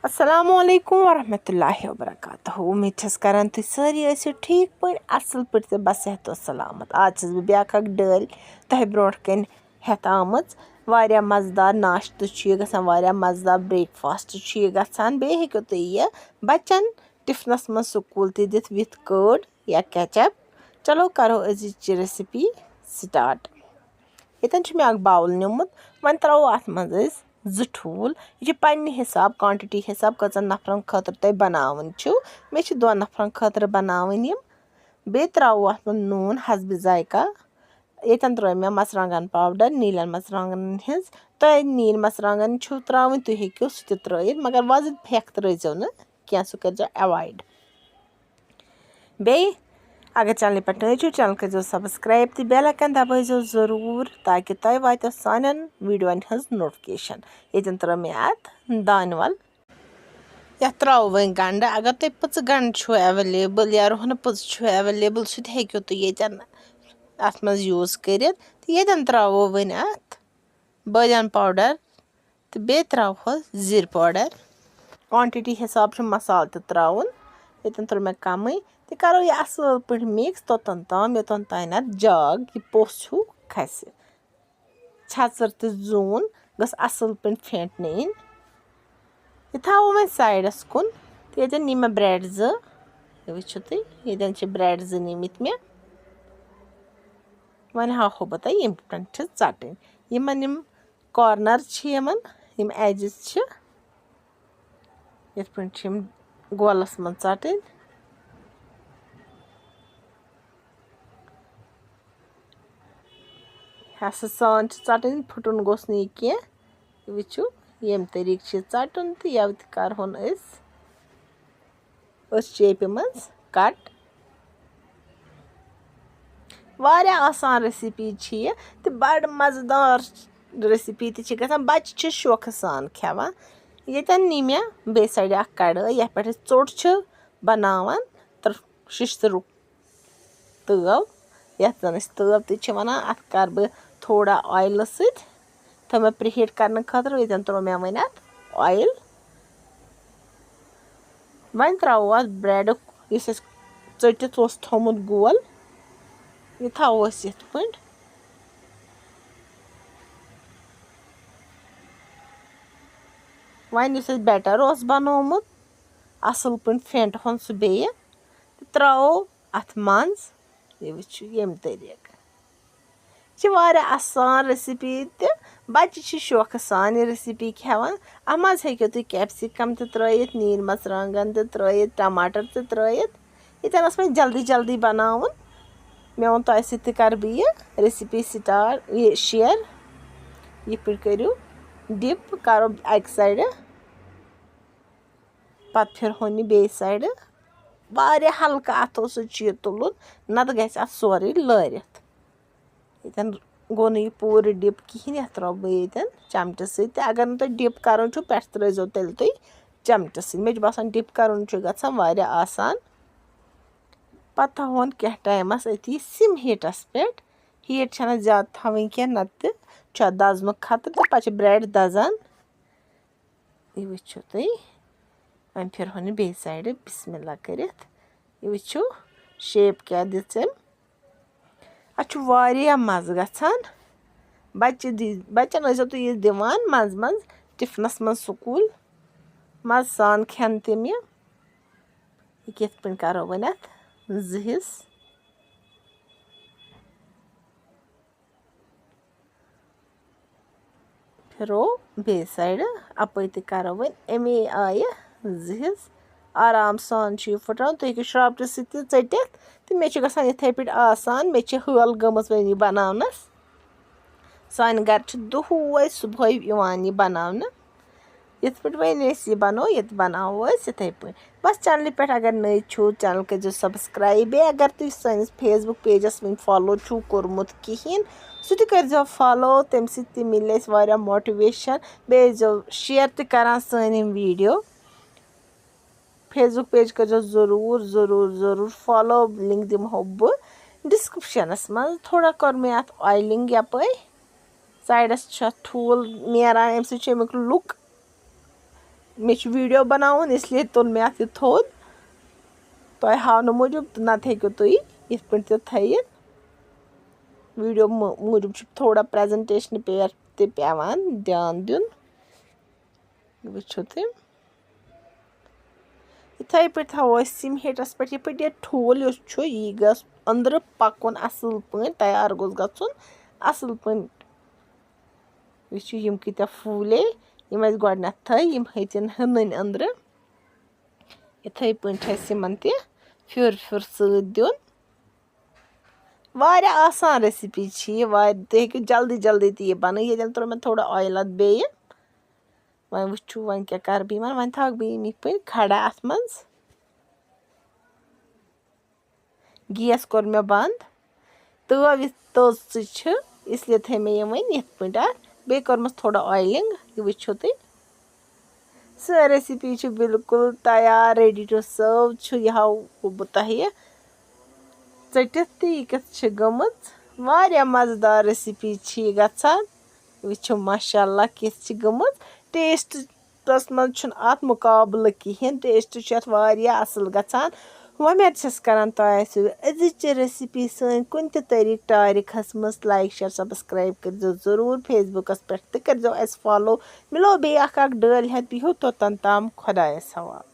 अस्सलामुअलैकुम वरहमतुल्लाहि वबरकातुहू उम्मीद छस करन तुम सारी ऐसे ठीक पे असल पे बसेहत सलामत आज छस बह ब्याक डल तह ब्रोट कन हेत आमज वारिया मज़ेदार नाश्त गसान वारिया मज़ेदार ब्रेकफास्ट गसान बे हेको तुम यह बच्चन टिफनस मज स्कूल दित विथ कर्ड या केचप चलो करो अजिच रेसिपी स्टार्ट यतन मे बाउल निमुत वन त्रो अत मज ठूल यह पन्ने हिसाब क्वांटिटी हिसाब कजन नफरन खतर तुम बनावन मे 2 नफरन खतर बनावन बे त्रो अत मज नून हसब जायका यतन त्रो मे मर्चरांगन पाउडर नीलन मर्चरांगन हिंस तुम नील मर्चरांगन त्रावन तुम हेको सह त्रित मगर वजद फेक त्रो न क्या सह कर अवॉइड बे अगर चैनल पे नए चैनल कर सब्सक्राइब तो बेल आइकन दबाइजो ज़रूर ताकि तुम वातो सान वीडियोन हज नोटिफिकेशन यतन त्रो मे अत दान वल यह त्रो वन गंड अगर तुम पच गंड एवेलेबल या रोहन पच एवेलेबल सह हेको तुम यतन अत मज यूज कर यतन त्रो वन अत बदियान पाउडर तो बे त्रो जीर पाउडर क्वांटिटी हिसाब मसाल तो त्रावन यतन त्रो मे कम तो करो यह असल पे मिक्स तोतन ताम योतन तान जाग यह पोस खस छचर तो जून गस असल पे फेंटन इन यह थो वो साइडस कुन तो यतन नी मे ब्रेड वो तुम यतन ब्रेड निमित मे वन हाहो बह तुम यम पे चटन यमन कॉर्नर यम एजस यथ पे गोलस मन चटन हस सान चटन फुटन गोस नी कह वो यम तरीक चटन तो यव करहन शेप मज कट वारिया आसान रेसिपी तो बड़ मज़ेदार रेसिपी गसान बच्चे शौक सान खेवान यतन नी मे बे साइड कड़ाई ये पे चोट बनावान शिश्तर तव यथ जन तव तवन अत कर बह थोड़ा ऑयल सो मे प्रीहीट करने खतर यतन त्रो मे वन अत ऑयल वन त्रो अत ब्रेड इस चटित थोमुत गोल यह थो यथ पे वन इस बैटर बनोमुत असल पे फेंट हन सह बे त्रो अत मज यह वो यम तरीक आसान रेसिपी तो बच्चे शौक सान यह रेसिपी खेवान अ मज हेको तुम कैप्सिकम त्रित नील मर्चरांगन त्रित टमाटर त्रित यतन मे जल्दी जल्दी बनावन मे वो तुम सह कर बह यह रेसिपी स्टार्ट ये शेयर यह पे करो डिप करो अक साइड पत फिरहन यह बे साइड वारिया हल्का अथो सह तुलन नत गस अत सोरे लरित यतन गो यह पूरे डिप कहें यह त्रो बह यतन चमच सत अगर न तुम डिप कर पे त्रो तेल तुम चमच सत मे बसान डिप कर गसान वारिया आसान पत थोन क्या टाइमस अति सिम हीटस पे हीट छना ज्यादा थवन कह नत दजन खतर तो पे ब्रेड दजान यह वो तुम वन फिरहन बे साइड बिस्मिल्लाह कर यह वो शेप क्या दिम अत मज़ गसान बच्चन तुम यह दिवान मज मज टिफनस मज स्कूल मज सान खेन तम यह कित पे करो वन अत हिस फिरो बे साइड अप करो वन अमे आय हिस आराम सान फुटान तुम हेको श्रापट सटित तो मे गसान इथे पे आसान मे हल गमस वन बनावनस सान घर दुहै सुबह यह बनावन यथ पे वन यह बनो ये बनावो इथे पे बस चैनल पे अगर नई चैनल कर सब्सक्राइब बे अगर तुम सानिस फेसबुक पेजस वन फॉलो कोर्मुत कहें सह कर फॉलो तम सह मिले वारिया मोटिवेशन बे शेयर तो करान सन वीडियो फेसबुक पेज कर ज़रूर ज़रूर ज़रूर फॉलो लिंक दिमो बह डिस्क्रिप्शनस मज थोड़ा कर मे अत ऑयलिंग यप साइडस ठूल नेरान अम सह लुक مےٚ چھُ ویٖڈیو بَناوُن اِسلیے تُل مےٚ اَتھ یہِ تھوٚد تۄہہِ ہاونہٕ موٗجوٗب تہٕ نَتہٕ ہیٚکِو تُہۍ یِتھ پٲٹھۍ تہِ تھٲیِتھ ویٖڈیو موٗجوٗب چھُ تھوڑا پرٛٮ۪زَنٹیشنہِ پٮ۪ٹھ تہِ پٮ۪وان دھیان دیُن وٕچھِو تُہۍ یِتھَے پٲٹھۍ تھاوو أسۍ سِم ہیٖٹرَس پٮ۪ٹھ یِتھ پٲٹھۍ یہِ ٹھوٗل یُس چھُ یہِ گژھِ أنٛدرٕ پَکُن اَصٕل پٲٹھۍ تیار گوٚژھ گژھُن اَصٕل پٲٹھۍ وٕچھِو یِم کۭتیٛاہ پھوٗلے یِم اَسہِ گۄڈنٮ۪تھ تھٲے یِم ہیٚژٕنۍ ہٕنٕنۍ أنٛدرٕ یِتھَے پٲٹھۍ چھِ اَسہِ یِمَن تہِ پھیُر پھیُر سۭتۍ دیُن واریاہ آسان ریسِپی چھِ یہِ تُہۍ ہیٚکِو جلدی جلدی تہِ یہِ بَنٲیِتھ ییٚتٮ۪ن ترٛوو مےٚ تھوڑا اویِل اَتھ بیٚیہِ وۄنۍ وٕچھِو وۄنۍ کیٛاہ کَرٕ بہٕ یِمَن وۄنۍ تھاوَکھ بہٕ یِم یِتھ پٲٹھۍ کھڑا اَتھ منٛز گیس کوٚر مےٚ بنٛد تٲو یِتھ تٔژ چھِ اِسلیے تھٲے مےٚ یِم وۄنۍ یِتھ پٲٹھۍ اَتھ بیٚیہِ کوٚرمَس تھوڑا اویلِنٛگ یہِ وٕچھِو تُہۍ سٲنۍ ریسِپی چھِ بِلکُل تیار ریڈی ٹُو سٔرٕو چھُ یہِ ہاوو بہٕ تۄہہِ ژٔٹِتھ تہِ یہِ کِژھ چھِ گٔمٕژ واریاہ مَزٕدار ریسِپی چھِ یہِ گژھان وٕچھِو ماشاء اللہ کِژھ چھِ گٔمٕژ ٹیسٹَس منٛز چھُنہٕ اَتھ مُقابلہٕ کِہیٖنۍ ٹیسٹ چھُ اَتھ واریاہ اَصٕل گژھان وۄمید چھَس کَران تۄہہِ آسِوٕ أزِچ ریسِپی سٲنۍ کُنہِ تہِ طریٖقہٕ ٹارِ کھٔژمٕژ لایک شِیَر سَبسکرایب کٔرۍزیو ضروٗر فیس بُکَس پٮ۪ٹھ تہِ کٔرۍزیو اَسہِ فالو مِلو بیٚیہِ اَکھ ڈٲلۍ ہٮ۪تھ بِہِو توٚتَن تام خۄدایَس حوالہٕ